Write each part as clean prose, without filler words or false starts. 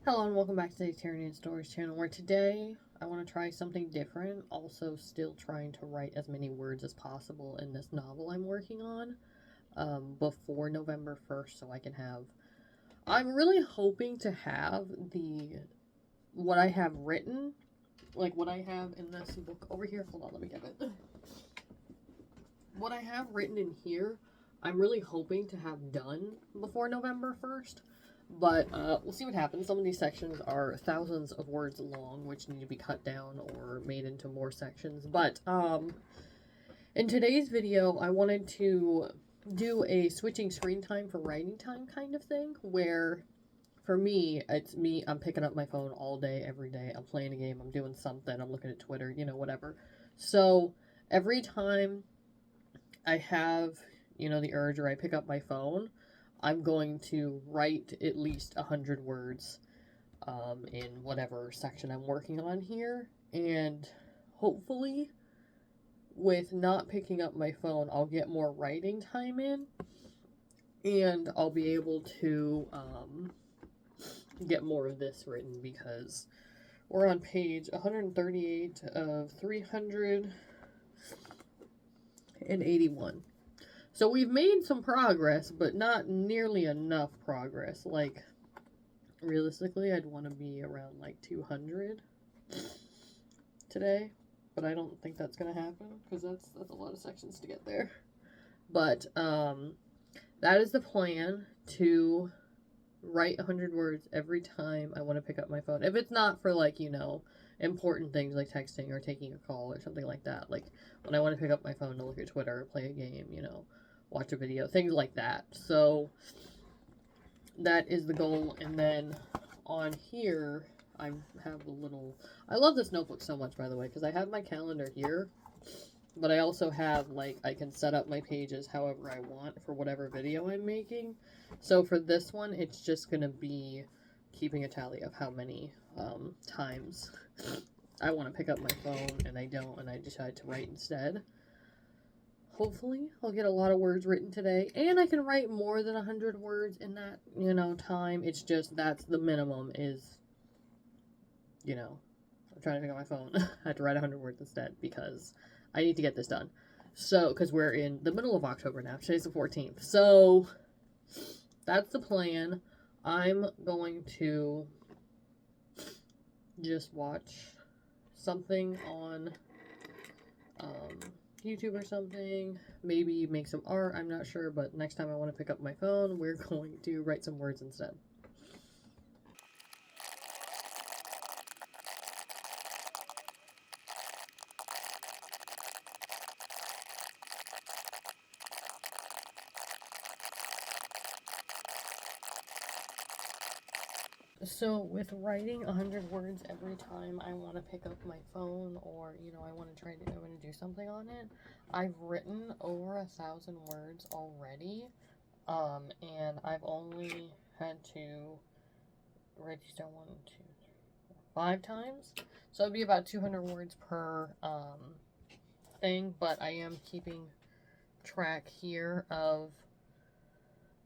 Hello and welcome back to the Tyrian Stories channel, where today I want to try something different, also still trying to write as many words as possible in this novel I'm working on before November 1st so I can have... I'm really hoping to have what I have written, like what I have in this book over here. Hold on, let me get it. What I have written in here, I'm really hoping to have done before November 1st. But we'll see what happens. Some of these sections are thousands of words long, which need to be cut down or made into more sections. But in today's video, I wanted to do a switching screen time for writing time kind of thing, where for me, I'm picking up my phone all day, every day. I'm playing a game, I'm doing something, I'm looking at Twitter, whatever. So every time I have, the urge or I pick up my phone, I'm going to write at least 100 words in whatever section I'm working on here. And hopefully, with not picking up my phone, I'll get more writing time in. And I'll be able to get more of this written, because we're on page 138 of 381. So we've made some progress, but not nearly enough progress. Like, realistically, I'd want to be around, 200 today. But I don't think that's going to happen, because that's a lot of sections to get there. But, that is the plan, to write 100 words every time I want to pick up my phone. If it's not for, important things like texting or taking a call or something like that. Like, when I want to pick up my phone to look at Twitter or play a game, watch a video, things like that. So that is the goal. And then on here, I have a little... I love this notebook so much, by the way, because I have my calendar here, but I also have, I can set up my pages however I want for whatever video I'm making. So for this one, it's just going to be keeping a tally of how many times I want to pick up my phone and I don't, and I decide to write instead. Hopefully, I'll get a lot of words written today, and I can write more than 100 words in that, time. It's just, that's the minimum is, I'm trying to pick up my phone. I have to write 100 words instead, because I need to get this done. So, because we're in the middle of October now. Today's the 14th. So, that's the plan. I'm going to just watch something on YouTube or something, maybe make some art, I'm not sure, but next time I want to pick up my phone, we're going to write some words instead. So with writing 100 words every time I want to pick up my phone, or I want to do something on it, I've written over 1,000 words already, and I've only had to write these down 1, 2, 3, 4, 5 times, so it'd be about 200 words per thing. But I am keeping track here of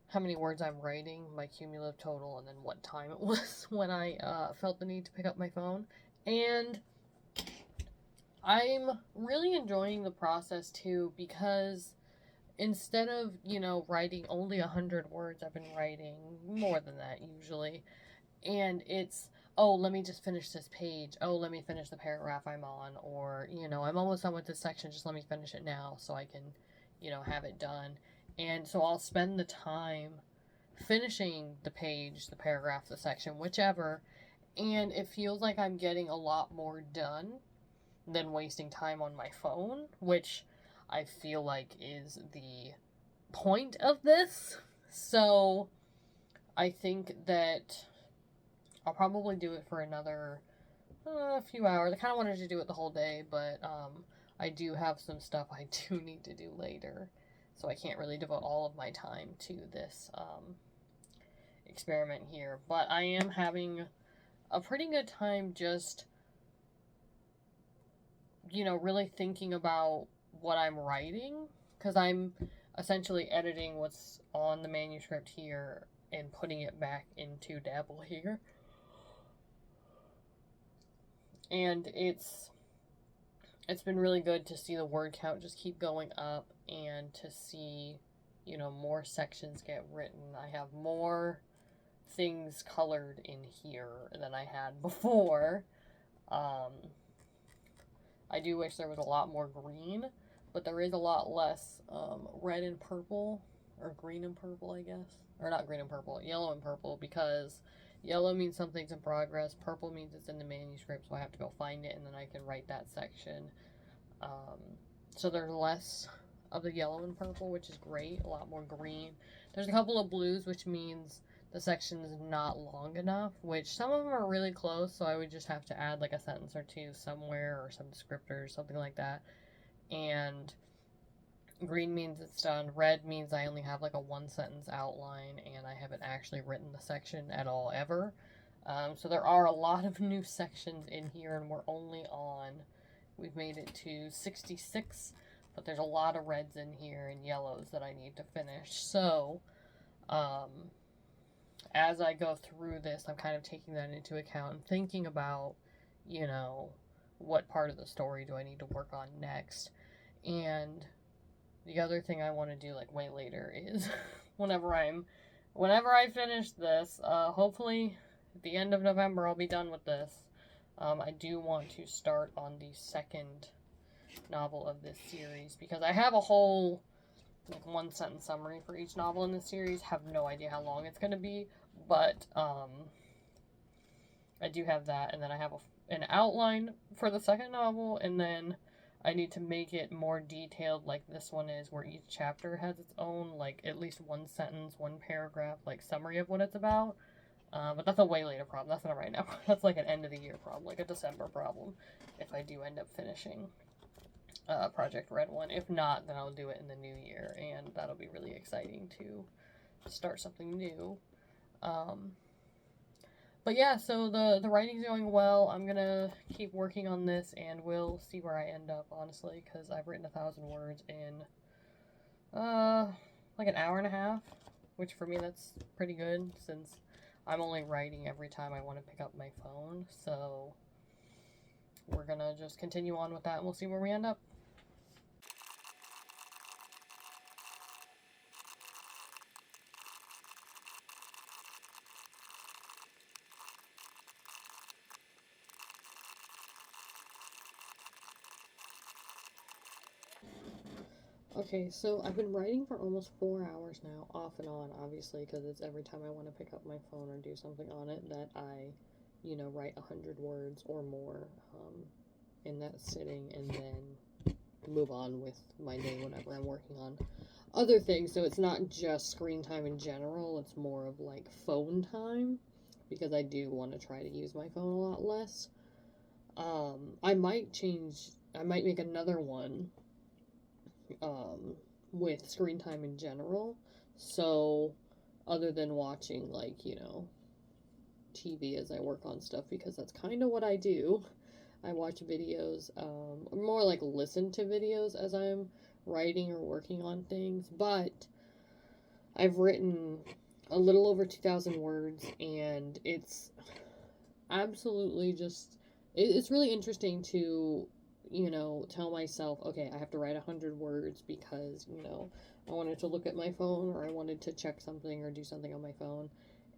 how many words I'm writing, my cumulative total, and then what time it was when I felt the need to pick up my phone. And I'm really enjoying the process too, because instead of, writing only 100 words, I've been writing more than that usually. And it's, oh, let me just finish this page. Oh, let me finish the paragraph I'm on. Or, I'm almost done with this section. Just let me finish it now so I can, have it done. And so I'll spend the time finishing the page, the paragraph, the section, whichever, and it feels like I'm getting a lot more done than wasting time on my phone, which I feel like is the point of this. So I think that I'll probably do it for another few hours. I kind of wanted to do it the whole day, but I do have some stuff I do need to do later. So I can't really devote all of my time to this experiment here. But I am having a pretty good time just, really thinking about what I'm writing. Because I'm essentially editing what's on the manuscript here and putting it back into Dabble here. And it's been really good to see the word count just keep going up and to see, you know, more sections get written. I have more things colored in here than I had before. I do wish there was a lot more green, but there is a lot less red and purple, or green and purple, I guess. Or not green and purple, yellow and purple, because yellow means something's in progress, purple means it's in the manuscript, so I have to go find it, and then I can write that section. So there's less of the yellow and purple, which is great, a lot more green. There's a couple of blues, which means the section is not long enough, which some of them are really close, so I would just have to add like a sentence or two somewhere, or some descriptors, something like that. And green means it's done. Red means I only have like a one sentence outline, and I haven't actually written the section at all ever. So there are a lot of new sections in here, and we've made it to 66, but there's a lot of reds in here and yellows that I need to finish. So, as I go through this, I'm kind of taking that into account and thinking about, you know, what part of the story do I need to work on next. And the other thing I want to do, like, way later is whenever I finish this, hopefully at the end of November I'll be done with this. I do want to start on the second novel of this series, because I have a whole, like, one sentence summary for each novel in this series. Have no idea how long it's going to be, but I do have that, and then I have an outline for the second novel, and then I need to make it more detailed like this one is, where each chapter has its own, like, at least one sentence, one paragraph, like, summary of what it's about. But that's a way later problem. That's not right now. That's like an end of the year problem, like a December problem, if I do end up finishing Project Red One. If not, then I'll do it in the new year, and that'll be really exciting to start something new. But yeah, so the writing's going well. I'm gonna keep working on this, and we'll see where I end up, honestly, because I've written 1,000 words in like an hour and a half, which for me that's pretty good, since I'm only writing every time I want to pick up my phone. So we're gonna just continue on with that, and we'll see where we end up. Okay, so I've been writing for almost 4 hours now, off and on, obviously, because it's every time I want to pick up my phone or do something on it that I, you know, write 100 words or more in that sitting, and then move on with my day whenever I'm working on other things. So it's not just screen time in general, it's more of like phone time, because I do want to try to use my phone a lot less. I might make another one with screen time in general. So, other than watching, like, you know, TV as I work on stuff, because that's kind of what I do. I watch videos, more like listen to videos as I'm writing or working on things. But I've written a little over 2,000 words, and it's absolutely just, it's really interesting to, you know, tell myself, okay, I have to write 100 words because, you know, I wanted to look at my phone, or I wanted to check something or do something on my phone,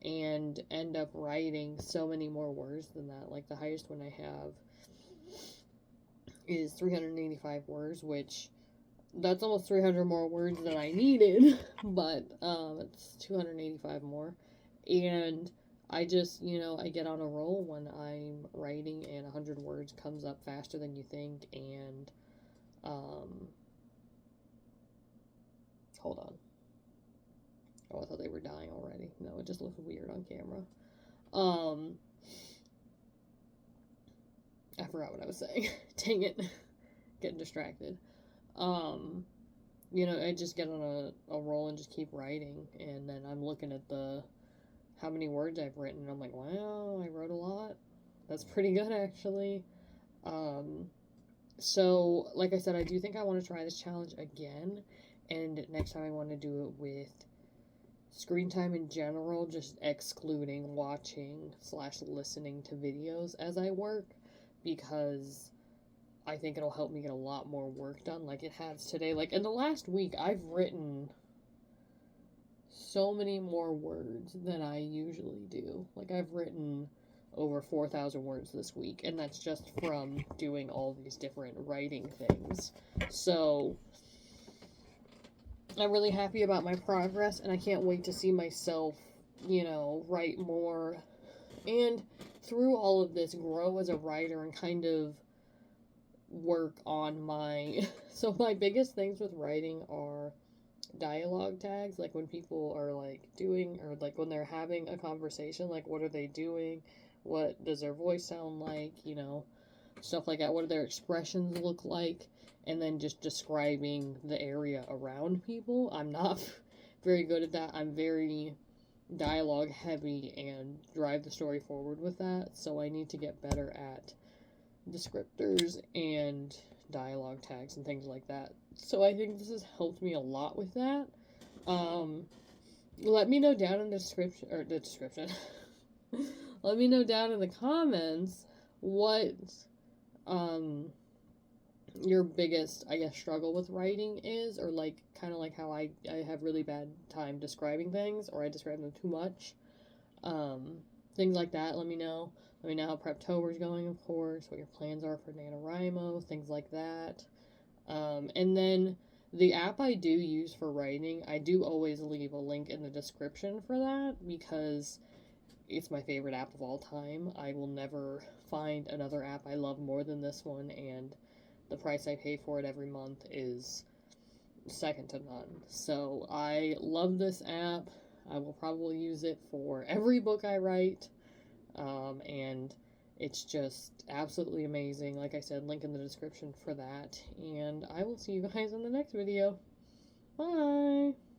and end up writing so many more words than that. Like, the highest one I have is 385 words, which that's almost 300 more words than I needed, but it's 285 more. And I just, you know, I get on a roll when I'm writing, and 100 words comes up faster than you think. And hold on. Oh, I thought they were dying already. No, it just looks weird on camera. I forgot what I was saying. Dang it. Getting distracted. You know, I just get on a roll and just keep writing, and then I'm looking at how many words I've written, and I'm like, wow, I wrote a lot. That's pretty good, actually. So, like I said, I do think I want to try this challenge again, and next time I want to do it with screen time in general, just excluding watching / listening to videos as I work, because I think it'll help me get a lot more work done like it has today. Like, in the last week, I've written so many more words than I usually do. Like, I've written over 4,000 words this week, and that's just from doing all these different writing things. So, I'm really happy about my progress, and I can't wait to see myself, write more, and through all of this, grow as a writer and kind of work on my... So, my biggest things with writing are dialogue tags, like when people are like doing, or like when they're having a conversation, like what are they doing, what does their voice sound like, stuff like that, what do their expressions look like, and then just describing the area around people. I'm not very good at that. I'm very dialogue heavy and drive the story forward with that, so I need to get better at descriptors and dialogue tags and things like that. So I think this has helped me a lot with that. Let me know down in the description, let me know down in the comments what, your biggest, I guess, struggle with writing is, or like, kind of like how I have really bad time describing things, or I describe them too much. Things like that, let me know. Let me know how Preptober's going, of course, what your plans are for NaNoWriMo, things like that. And then the app I do use for writing, I do always leave a link in the description for that, because it's my favorite app of all time. I will never find another app I love more than this one, and the price I pay for it every month is second to none. So I love this app. I will probably use it for every book I write, and it's just absolutely amazing. Like I said, link in the description for that, and I will see you guys in the next video. Bye!